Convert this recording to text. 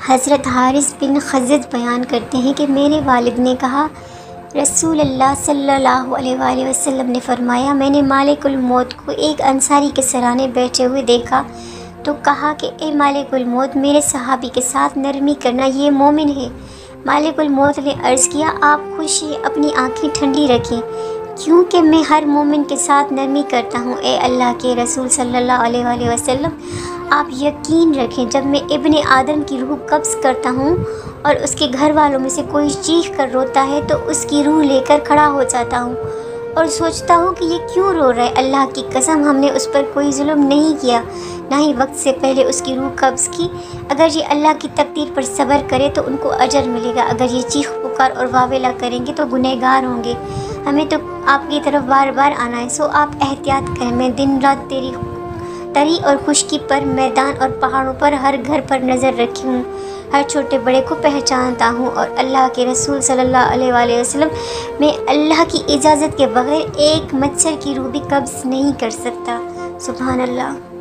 حضرت حارث بن خزرج بیان کرتے ہیں کہ میرے والد نے کہا، رسول اللہ صلی اللہ علیہ وآلہ وسلم نے فرمایا، میں نے مالک الموت کو ایک انصاری کے سرانے بیٹھے ہوئے دیکھا تو کہا کہ اے مالک الموت، میرے صحابی کے ساتھ نرمی کرنا، یہ مومن ہے۔ مالک الموت نے عرض کیا، آپ خوش ہیں، اپنی آنکھیں ٹھنڈی رکھیں، کیونکہ میں ہر مومن کے ساتھ نرمی کرتا ہوں۔ اے اللہ کے رسول صلی اللہ علیہ وآلہ وسلم، آپ یقین رکھیں، جب میں ابن آدم کی روح قبض کرتا ہوں اور اس کے گھر والوں میں سے کوئی چیخ کر روتا ہے تو اس کی روح لے کر کھڑا ہو جاتا ہوں اور سوچتا ہوں کہ یہ کیوں رو رہا ہے۔ اللہ کی قسم، ہم نے اس پر کوئی ظلم نہیں کیا، نہ ہی وقت سے پہلے اس کی روح قبض کی۔ اگر یہ اللہ کی تقدیر پر صبر کرے تو ان کو اجر ملے گا، اگر یہ چیخ پکار اور واویلا کریں گے تو گنہگار ہوں گے۔ ہمیں تو آپ کی طرف بار بار آنا ہے، سو آپ احتیاط کریں۔ میں دن رات تری اور خشکی پر، میدان اور پہاڑوں پر، ہر گھر پر نظر رکھی ہوں، ہر چھوٹے بڑے کو پہچانتا ہوں، اور اللہ کے رسول صلی اللہ علیہ وآلہ وسلم، میں اللہ کی اجازت کے بغیر ایک مچھر کی روح بھی قبض نہیں کر سکتا۔ سبحان اللہ۔